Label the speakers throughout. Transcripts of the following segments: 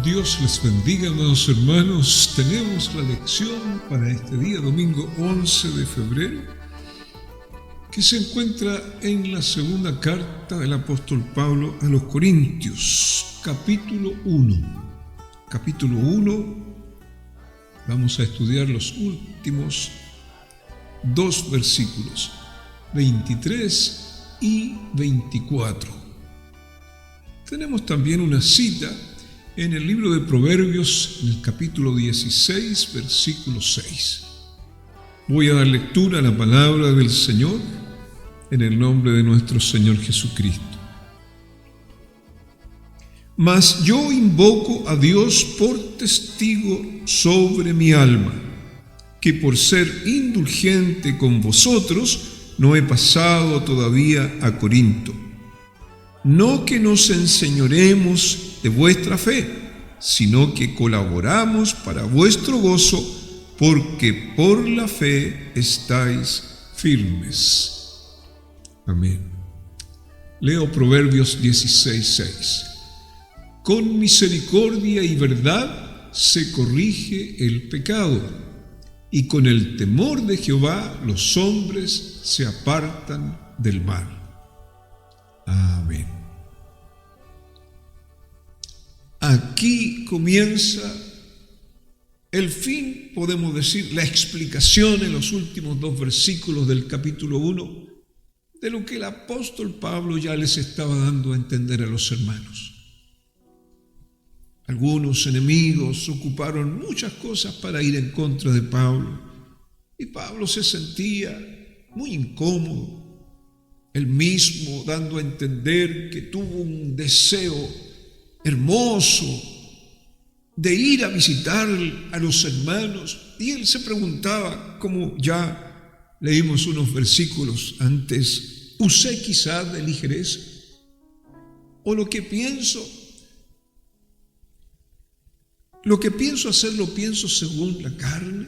Speaker 1: Dios les bendiga, amados hermanos. Tenemos la lección para este día, domingo 11 de febrero, que se encuentra en la segunda carta del apóstol Pablo a los Corintios, capítulo 1. Capítulo 1, vamos a estudiar los últimos dos versículos, 23 y 24. Tenemos también una cita en el libro de Proverbios, en el capítulo 16, versículo 6. Voy a dar lectura a la palabra del Señor en el nombre de nuestro Señor Jesucristo. Mas yo invoco a Dios por testigo sobre mi alma, que por ser indulgente con vosotros no he pasado todavía a Corinto. No que nos enseñoremos de vuestra fe, sino que colaboramos para vuestro gozo, porque por la fe estáis firmes. Amén. Leo Proverbios 16:6. Con misericordia y verdad se corrige el pecado, y con el temor de Jehová los hombres se apartan del mal. Amén. Aquí comienza el fin, podemos decir, la explicación en los últimos dos versículos del capítulo 1 de lo que el apóstol Pablo ya les estaba dando a entender a los hermanos. Algunos enemigos ocuparon muchas cosas para ir en contra de Pablo, y Pablo se sentía muy incómodo, él mismo dando a entender que tuvo un deseo hermoso de ir a visitar a los hermanos, y él se preguntaba, como ya leímos unos versículos antes, ¿usé quizás de ligereza? ¿O lo que pienso hacer, lo pienso según la carne?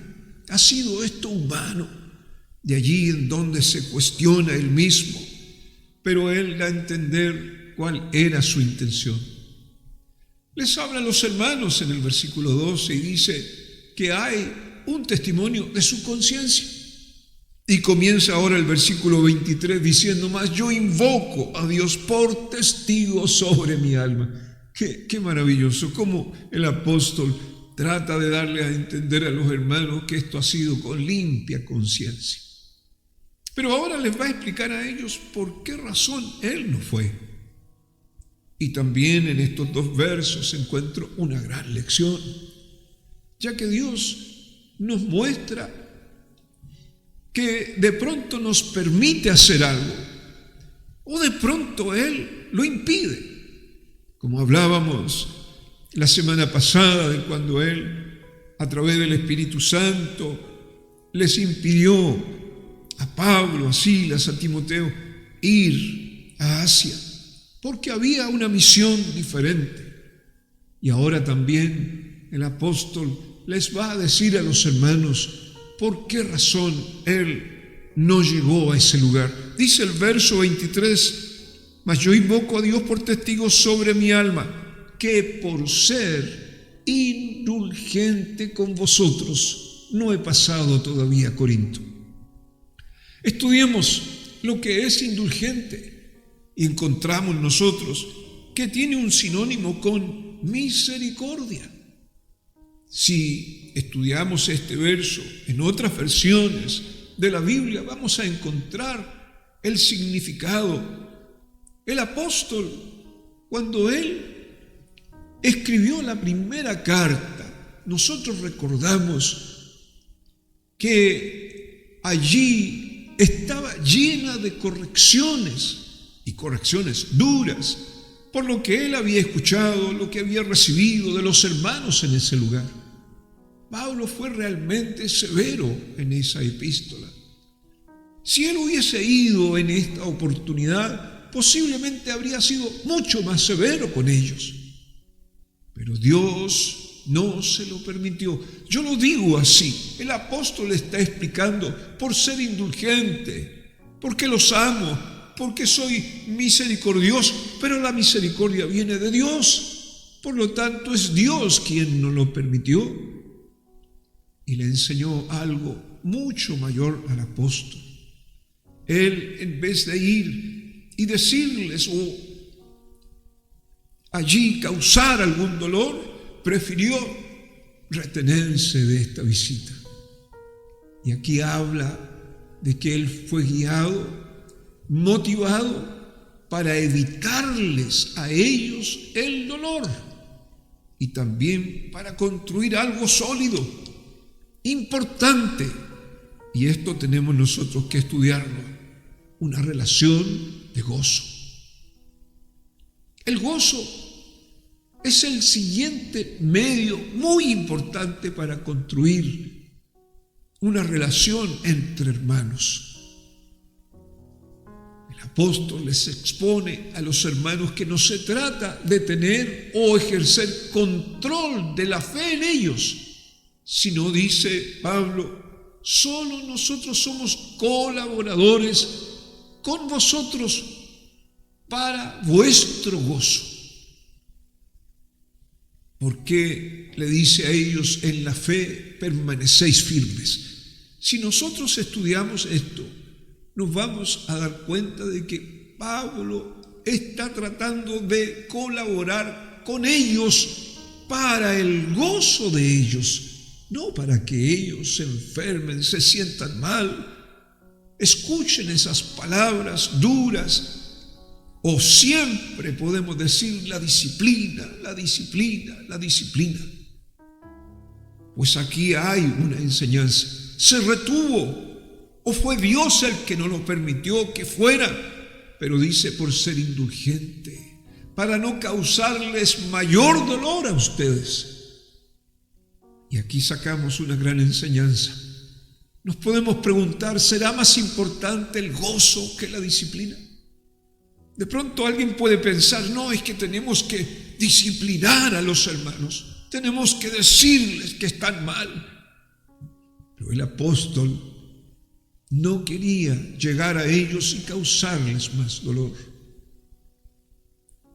Speaker 1: ¿Ha sido esto humano? De allí en donde se cuestiona él mismo, pero él da a entender cuál era su intención. Les habla a los hermanos en el versículo 12 y dice que hay un testimonio de su conciencia. Y comienza ahora el versículo 23 diciendo: mas yo invoco a Dios por testigo sobre mi alma. Qué maravilloso, cómo el apóstol trata de darle a entender a los hermanos que esto ha sido con limpia conciencia. Pero ahora les va a explicar a ellos por qué razón él no fue. Y también en estos dos versos encuentro una gran lección, ya que Dios nos muestra que de pronto nos permite hacer algo, o de pronto Él lo impide. Como hablábamos la semana pasada de cuando Él, a través del Espíritu Santo, les impidió a Pablo, a Silas, a Timoteo ir a Asia, porque había una misión diferente. Y ahora también el apóstol les va a decir a los hermanos por qué razón él no llegó a ese lugar. Dice el verso 23: mas yo invoco a Dios por testigo sobre mi alma, que por ser indulgente con vosotros no he pasado todavía a Corinto. Estudiemos lo que es indulgente. Y encontramos nosotros que tiene un sinónimo con misericordia. Si estudiamos este verso en otras versiones de la Biblia, vamos a encontrar el significado. El apóstol, cuando él escribió la primera carta, nosotros recordamos que allí estaba llena de correcciones, y correcciones duras, por lo que él había escuchado, lo que había recibido de los hermanos en ese lugar. Pablo fue realmente severo en esa epístola. Si él hubiese ido en esta oportunidad, posiblemente habría sido mucho más severo con ellos. Pero Dios no se lo permitió. Yo lo digo así, el apóstol está explicando por ser indulgente, porque los amo, porque soy misericordioso, pero la misericordia viene de Dios. Por lo tanto, es Dios quien nos lo permitió. Y le enseñó algo mucho mayor al apóstol. Él, en vez de ir y decirles o allí causar algún dolor, prefirió retenerse de esta visita. Y aquí habla de que él fue guiado, motivado para evitarles a ellos el dolor y también para construir algo sólido, importante. Y esto tenemos nosotros que estudiarlo, una relación de gozo. El gozo es el siguiente medio muy importante para construir una relación entre hermanos. El apóstol les expone a los hermanos que no se trata de tener o ejercer control de la fe en ellos, sino, dice Pablo, solo nosotros somos colaboradores con vosotros para vuestro gozo. Porque le dice a ellos, en la fe permanecéis firmes. Si nosotros estudiamos esto, nos vamos a dar cuenta de que Pablo está tratando de colaborar con ellos para el gozo de ellos, no para que ellos se enfermen, se sientan mal, escuchen esas palabras duras. O siempre podemos decir la disciplina, la disciplina, la disciplina. Pues aquí hay una enseñanza. Se retuvo, o fue Dios el que no lo permitió que fuera, pero dice por ser indulgente, para no causarles mayor dolor a ustedes. Y aquí sacamos una gran enseñanza. Nos podemos preguntar, ¿será más importante el gozo que la disciplina? De pronto alguien puede pensar, no, es que tenemos que disciplinar a los hermanos, tenemos que decirles que están mal. Pero el apóstol no quería llegar a ellos y causarles más dolor.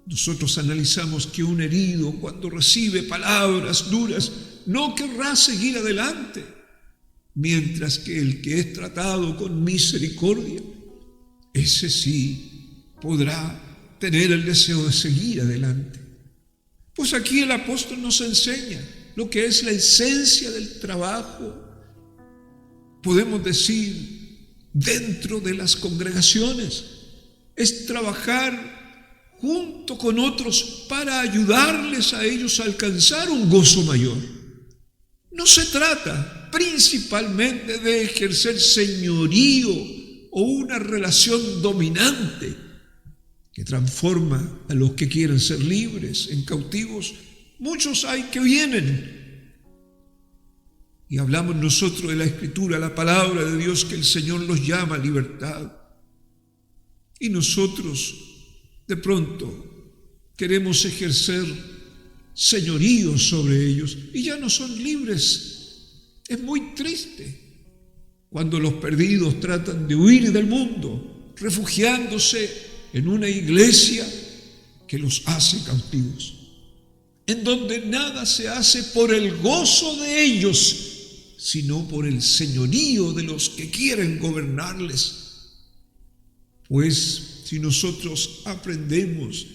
Speaker 1: Nosotros analizamos que un herido, cuando recibe palabras duras, no querrá seguir adelante, mientras que el que es tratado con misericordia, ese sí podrá tener el deseo de seguir adelante. Pues aquí el apóstol nos enseña lo que es la esencia del trabajo, podemos decir, dentro de las congregaciones. Es trabajar junto con otros para ayudarles a ellos a alcanzar un gozo mayor. No se trata principalmente de ejercer señorío o una relación dominante que transforma a los que quieren ser libres en cautivos. Muchos hay que vienen. Y hablamos nosotros de la Escritura, la palabra de Dios, que el Señor los llama a libertad. Y nosotros, de pronto, queremos ejercer señorío sobre ellos y ya no son libres. Es muy triste cuando los perdidos tratan de huir del mundo, refugiándose en una iglesia que los hace cautivos, en donde nada se hace por el gozo de ellos, sino por el señorío de los que quieren gobernarles. Pues si nosotros aprendemos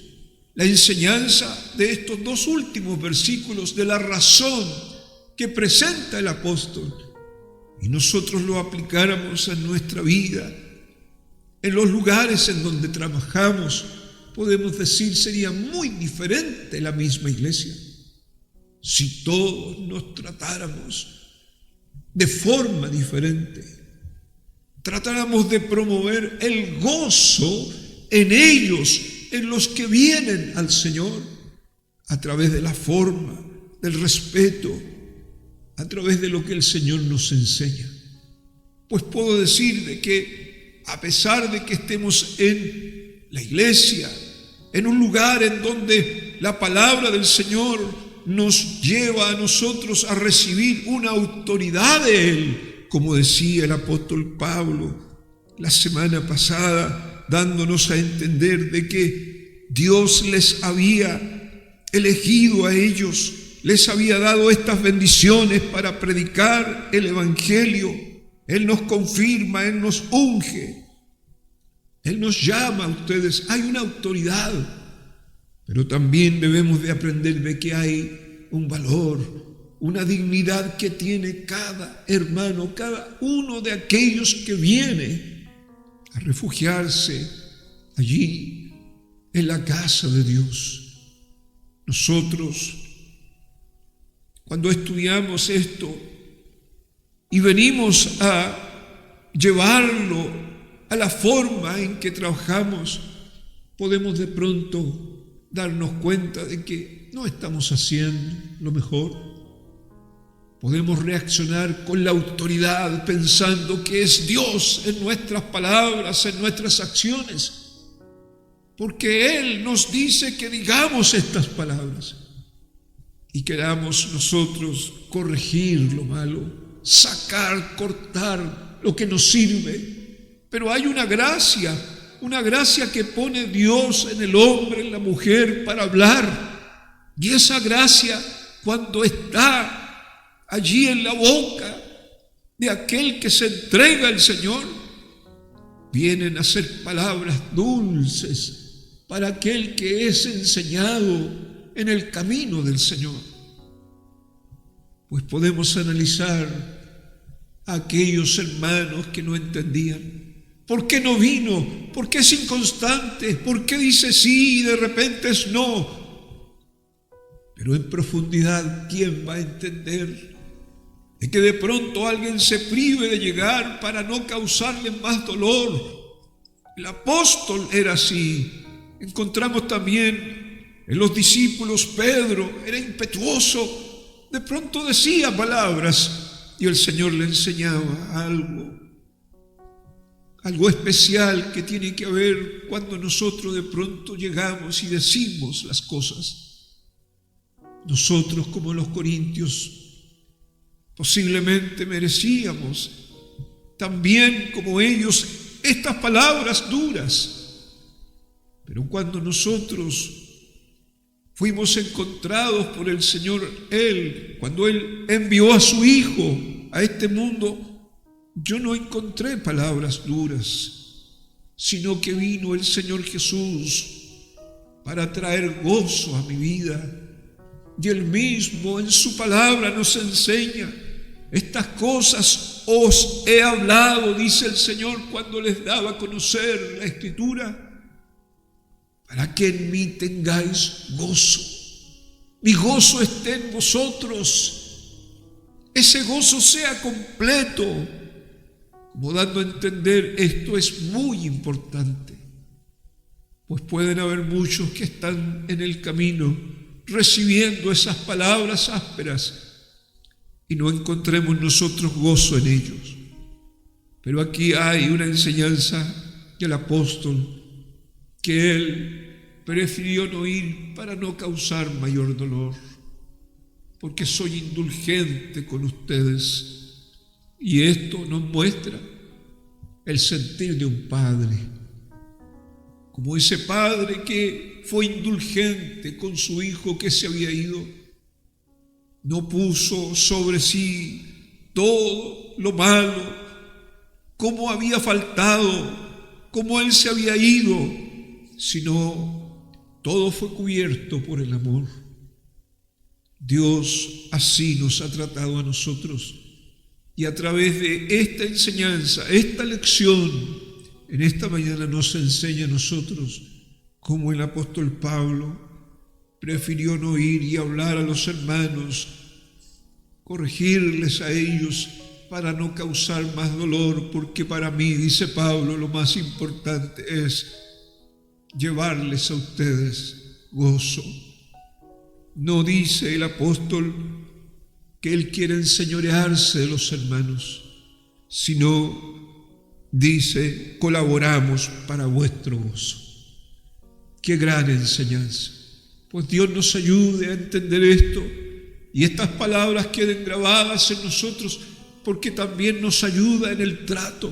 Speaker 1: la enseñanza de estos dos últimos versículos, de la razón que presenta el apóstol, y nosotros lo aplicáramos a nuestra vida, en los lugares en donde trabajamos, podemos decir, sería muy diferente la misma iglesia si todos nos tratáramos de forma diferente, tratáramos de promover el gozo en ellos, en los que vienen al Señor, a través de la forma, del respeto, a través de lo que el Señor nos enseña. Pues puedo decir de que a pesar de que estemos en la iglesia, en un lugar en donde la palabra del Señor nos lleva a nosotros a recibir una autoridad de Él, como decía el apóstol Pablo la semana pasada, dándonos a entender de que Dios les había elegido a ellos, les había dado estas bendiciones para predicar el Evangelio. Él nos confirma, Él nos unge, Él nos llama a ustedes. Hay una autoridad, pero también debemos de aprender de que hay un valor, una dignidad que tiene cada hermano, cada uno de aquellos que viene a refugiarse allí en la casa de Dios. Nosotros, cuando estudiamos esto y venimos a llevarlo a la forma en que trabajamos, podemos de pronto darnos cuenta de que no estamos haciendo lo mejor. Podemos reaccionar con la autoridad pensando que es Dios en nuestras palabras, en nuestras acciones, porque Él nos dice que digamos estas palabras y queramos nosotros corregir lo malo, sacar, cortar lo que nos sirve. Pero hay una gracia que pone Dios en el hombre, en la mujer para hablar, y esa gracia, cuando está allí en la boca de aquel que se entrega al Señor, vienen a ser palabras dulces para aquel que es enseñado en el camino del Señor. Pues podemos analizar a aquellos hermanos que no entendían. ¿Por qué no vino? ¿Por qué es inconstante? ¿Por qué dice sí y de repente es no? Pero en profundidad, ¿quién va a entender de que de pronto alguien se prive de llegar para no causarle más dolor? El apóstol era así. Encontramos también en los discípulos, Pedro era impetuoso, de pronto decía palabras y el Señor le enseñaba algo especial que tiene que ver cuando nosotros de pronto llegamos y decimos las cosas. Nosotros, como los corintios, posiblemente merecíamos también como ellos estas palabras duras, pero cuando nosotros fuimos encontrados por el Señor, cuando Él envió a su Hijo a este mundo, yo no encontré palabras duras, sino que vino el Señor Jesús para traer gozo a mi vida, y Él mismo en su palabra nos enseña: estas cosas os he hablado, dice el Señor cuando les daba a conocer la Escritura, para que en mí tengáis gozo. Mi gozo esté en vosotros. Ese gozo sea completo, como dando a entender, esto es muy importante, pues pueden haber muchos que están en el camino recibiendo esas palabras ásperas y no encontremos nosotros gozo en ellos. Pero aquí hay una enseñanza del apóstol que él prefirió no ir para no causar mayor dolor, porque soy indulgente con ustedes. Y esto nos muestra el sentir de un padre, como ese padre que fue indulgente con su hijo que se había ido. No puso sobre sí todo lo malo, cómo había faltado, cómo él se había ido, sino todo fue cubierto por el amor. Dios así nos ha tratado a nosotros, y a través de esta enseñanza, esta lección, en esta mañana nos enseña a nosotros cómo el apóstol Pablo prefirió no ir y hablar a los hermanos, corregirles a ellos para no causar más dolor, porque para mí, dice Pablo, lo más importante es llevarles a ustedes gozo. No dice el apóstol que él quiere enseñorearse de los hermanos, sino dice: colaboramos para vuestro gozo. Qué gran enseñanza. Pues Dios nos ayude a entender esto y estas palabras queden grabadas en nosotros, porque también nos ayuda en el trato,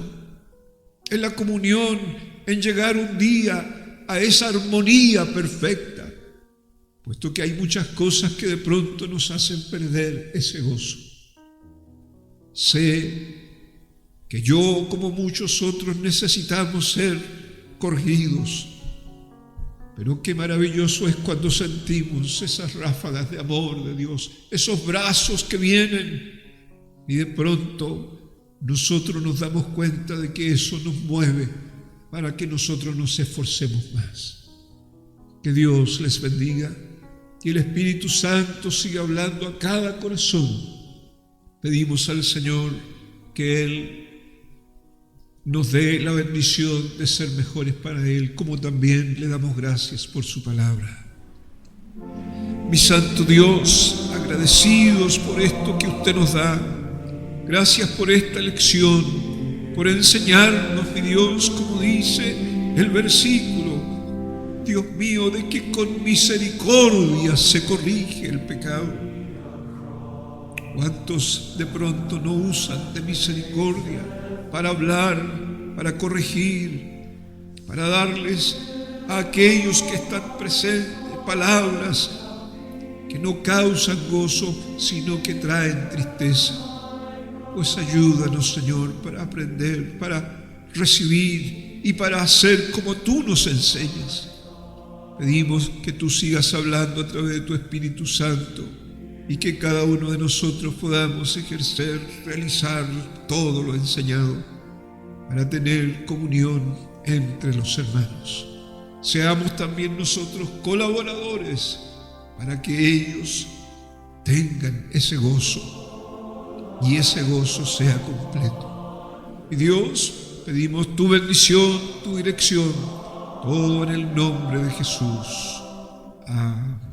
Speaker 1: en la comunión, en llegar un día a esa armonía perfecta. puesto que hay muchas cosas que de pronto nos hacen perder ese gozo. Sé que yo, como muchos otros, necesitamos ser corregidos, pero qué maravilloso es cuando sentimos esas ráfagas de amor de Dios, esos brazos que vienen, y de pronto nosotros nos damos cuenta de que eso nos mueve para que nosotros nos esforcemos más. Que Dios les bendiga y el Espíritu Santo siga hablando a cada corazón. Pedimos al Señor que Él nos dé la bendición de ser mejores para Él, como también le damos gracias por su palabra. Mi santo Dios, agradecidos por esto que usted nos da, gracias por esta lección, por enseñarnos, mi Dios, como dice el versículo, Dios mío, de que con misericordia se corrige el pecado. ¿Cuántos de pronto no usan de misericordia para hablar, para corregir, para darles a aquellos que están presentes palabras que no causan gozo, sino que traen tristeza? Pues ayúdanos, Señor, para aprender, para recibir y para hacer como tú nos enseñas. Pedimos que tú sigas hablando a través de tu Espíritu Santo y que cada uno de nosotros podamos ejercer, realizar todo lo enseñado para tener comunión entre los hermanos. Seamos también nosotros colaboradores para que ellos tengan ese gozo y ese gozo sea completo. Y Dios, pedimos tu bendición, tu dirección, todo en el nombre de Jesús. Amén.